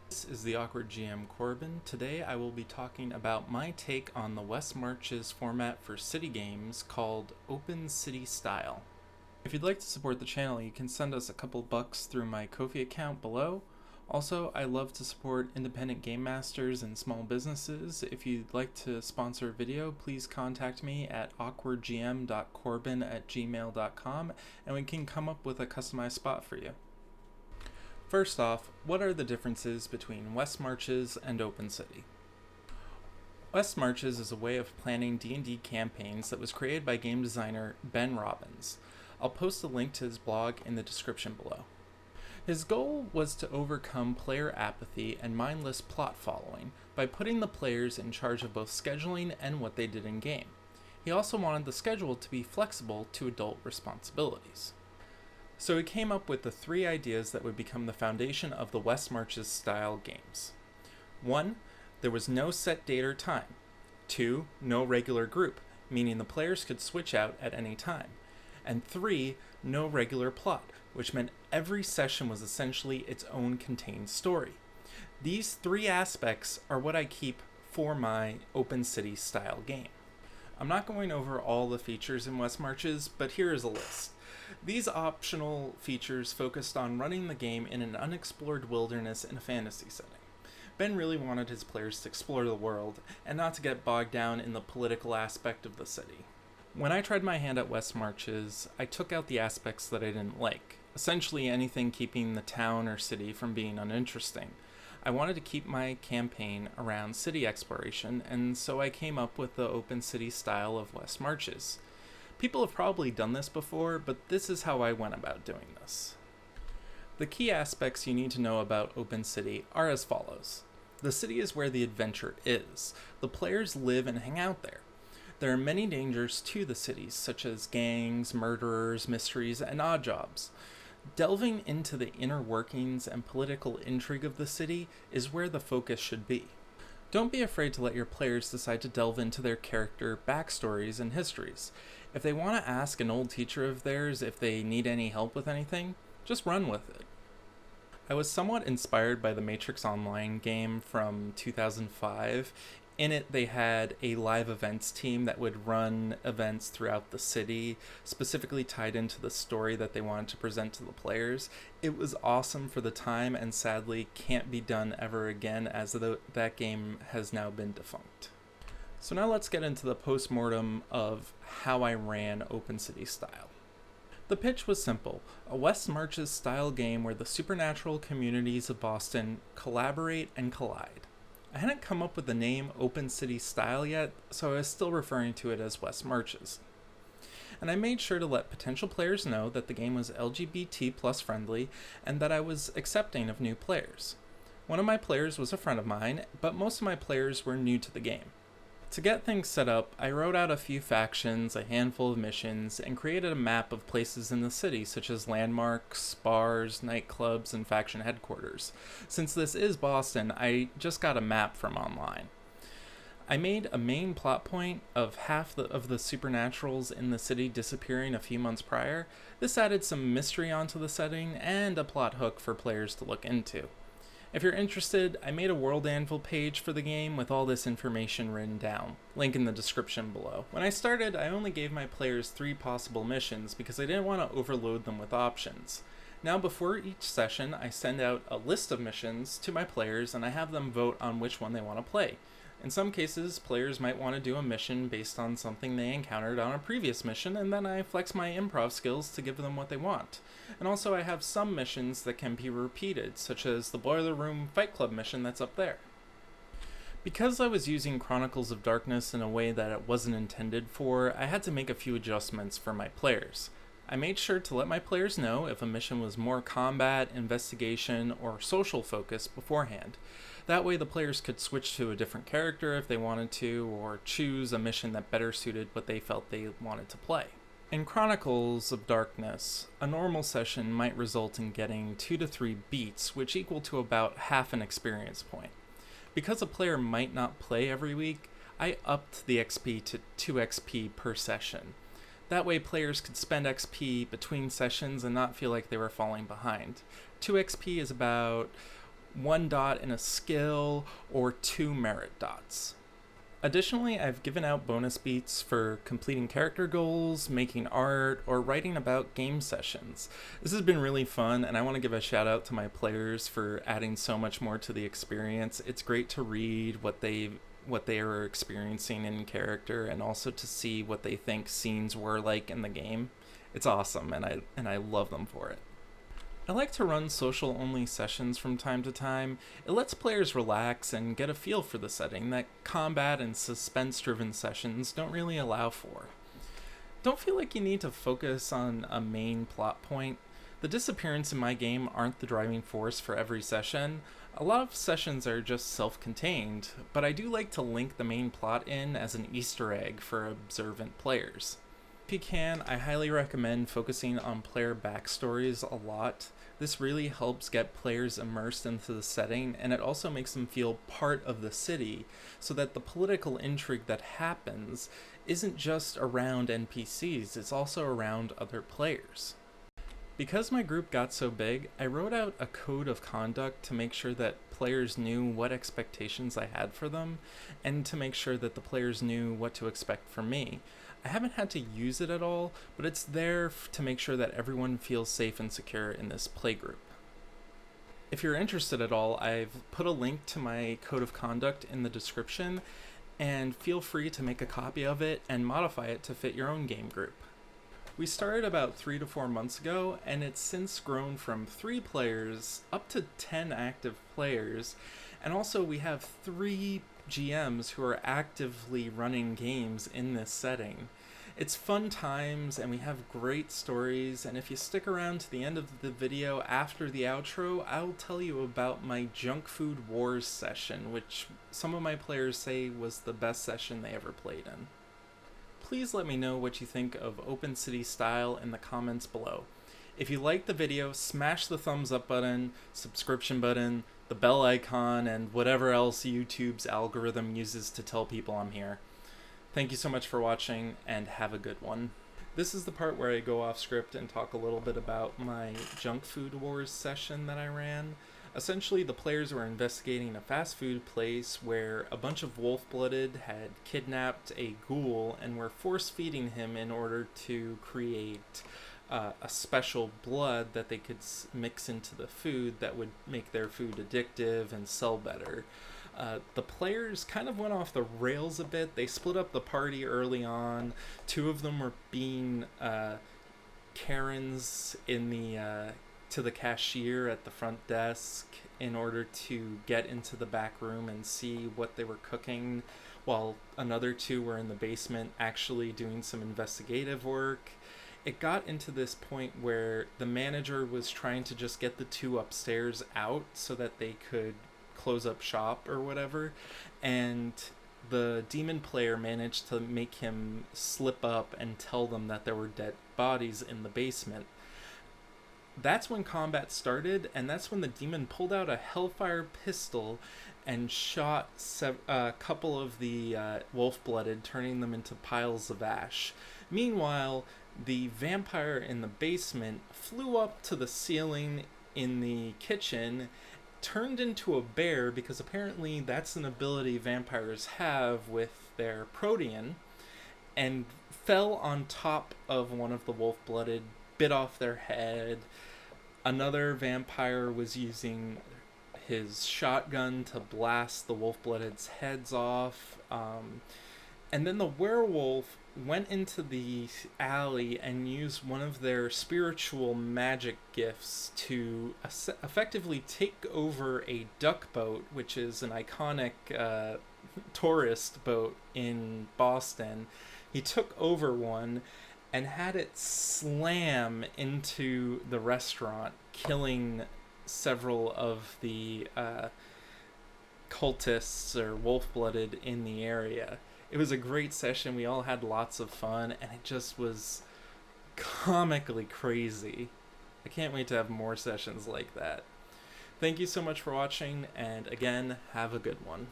This is the Awkward GM Corbin. Today I will be talking about my take on the West Marches format for city games called Open City Style. If you'd like to support the channel, you can send us a couple bucks through my Ko-fi account below. Also, I love to support independent game masters and small businesses. If you'd like to sponsor a video, please contact me at awkwardgm.corbin@gmail.com and we can come up with a customized spot for you. First off, what are the differences between West Marches and Open City? West Marches is a way of planning D&D campaigns that was created by game designer Ben Robbins. I'll post a link to his blog in the description below. His goal was to overcome player apathy and mindless plot following by putting the players in charge of both scheduling and what they did in game. He also wanted the schedule to be flexible to adult responsibilities. So he came up with the three ideas that would become the foundation of the West Marches style games. 1. There was no set date or time. 2. No regular group, meaning the players could switch out at any time. And 3. No regular plot, which meant every session was essentially its own contained story. These three aspects are what I keep for my Open City style game. I'm not going over all the features in West Marches, but here is a list. These optional features focused on running the game in an unexplored wilderness in a fantasy setting. Ben really wanted his players to explore the world and not to get bogged down in the political aspect of the city. When I tried my hand at West Marches, I took out the aspects that I didn't like, essentially anything keeping the town or city from being uninteresting. I wanted to keep my campaign around city exploration, and so I came up with the Open City style of West Marches. People have probably done this before, but this is how I went about doing this. The key aspects you need to know about Open City are as follows. The city is where the adventure is. The players live and hang out there. There are many dangers to the cities, such as gangs, murderers, mysteries, and odd jobs. Delving into the inner workings and political intrigue of the city is where the focus should be. Don't be afraid to let your players decide to delve into their character backstories and histories. If they want to ask an old teacher of theirs if they need any help with anything, just run with it. I was somewhat inspired by the Matrix Online game from 2005. In it, they had a live events team that would run events throughout the city, specifically tied into the story that they wanted to present to the players. It was awesome for the time and sadly can't be done ever again as that game has now been defunct. So now let's get into the post-mortem of how I ran Open City style. The pitch was simple, a West Marches style game where the supernatural communities of Boston collaborate and collide. I hadn't come up with the name Open City Style yet, so I was still referring to it as West Marches. And I made sure to let potential players know that the game was LGBT+ friendly and that I was accepting of new players. One of my players was a friend of mine, but most of my players were new to the game. To get things set up, I wrote out a few factions, a handful of missions, and created a map of places in the city such as landmarks, bars, nightclubs, and faction headquarters. Since this is Boston, I just got a map from online. I made a main plot point of half of the supernaturals in the city disappearing a few months prior. This added some mystery onto the setting and a plot hook for players to look into. If you're interested, I made a World Anvil page for the game with all this information written down. Link in the description below. When I started, I only gave my players 3 possible missions because I didn't want to overload them with options. Now before each session, I send out a list of missions to my players and I have them vote on which one they want to play. In some cases, players might want to do a mission based on something they encountered on a previous mission, and then I flex my improv skills to give them what they want. And also I have some missions that can be repeated, such as the Boiler Room Fight Club mission that's up there. Because I was using Chronicles of Darkness in a way that it wasn't intended for, I had to make a few adjustments for my players. I made sure to let my players know if a mission was more combat, investigation, or social focused beforehand. That way the players could switch to a different character if they wanted to, or choose a mission that better suited what they felt they wanted to play. In Chronicles of Darkness, a normal session might result in getting 2 to 3 beats, which equal to about half an experience point. Because a player might not play every week, I upped the XP to 2 XP per session. That way players could spend XP between sessions and not feel like they were falling behind. 2 XP is about 1 dot in a skill, or 2 merit dots. Additionally, I've given out bonus beats for completing character goals, making art, or writing about game sessions. This has been really fun, and I want to give a shout out to my players for adding so much more to the experience. It's great to read what they are experiencing in character, and also to see what they think scenes were like in the game. It's awesome, and I love them for it. I like to run social-only sessions from time to time. It lets players relax and get a feel for the setting that combat and suspense-driven sessions don't really allow for. Don't feel like you need to focus on a main plot point. The disappearance in my game aren't the driving force for every session. A lot of sessions are just self-contained, but I do like to link the main plot in as an Easter egg for observant players. If you can, I highly recommend focusing on player backstories a lot. This really helps get players immersed into the setting, and it also makes them feel part of the city, so that the political intrigue that happens isn't just around NPCs, it's also around other players. Because my group got so big, I wrote out a code of conduct to make sure that players knew what expectations I had for them, and to make sure that the players knew what to expect from me. I haven't had to use it at all, but it's there to make sure that everyone feels safe and secure in this playgroup. If you're interested at all, I've put a link to my code of conduct in the description, and feel free to make a copy of it and modify it to fit your own game group. We started about 3 to 4 months ago, and it's since grown from 3 players up to 10 active players, and also we have 3 GMs who are actively running games in this setting. It's fun times, and we have great stories, and if you stick around to the end of the video after the outro, I'll tell you about my Junk Food Wars session, which some of my players say was the best session they ever played in. Please let me know what you think of Open City style in the comments below. If you liked the video, smash the thumbs up button, subscription button, the bell icon, and whatever else YouTube's algorithm uses to tell people I'm here. Thank you so much for watching, and have a good one. This is the part where I go off script and talk a little bit about my Junk Food Wars session that I ran. Essentially, the players were investigating a fast food place where a bunch of wolf-blooded had kidnapped a ghoul and were force-feeding him in order to create a special blood that they could mix into the food that would make their food addictive and sell better. The players kind of went off the rails a bit. They split up the party early on. 2 of them were being Karens in the to the cashier at the front desk in order to get into the back room and see what they were cooking, while another 2 were in the basement actually doing some investigative work. It got into this point where the manager was trying to just get the 2 upstairs out so that they could close up shop or whatever, and the demon player managed to make him slip up and tell them that there were dead bodies in the basement. That's when combat started, and that's when the demon pulled out a Hellfire pistol and shot a couple of the wolf-blooded, turning them into piles of ash. Meanwhile, the vampire in the basement flew up to the ceiling in the kitchen, turned into a bear, because apparently that's an ability vampires have with their protean, and fell on top of one of the wolf-blooded, bit off their head. Another vampire was using his shotgun to blast the wolf-blooded's heads off. And then the werewolf went into the alley and used one of their spiritual magic gifts to effectively take over a duck boat, which is an iconic tourist boat in Boston. He took over one and had it slam into the restaurant, killing several of the cultists or wolf-blooded in the area. It was a great session. We all had lots of fun, and it just was comically crazy. I can't wait to have more sessions like that. Thank you so much for watching, and again, have a good one.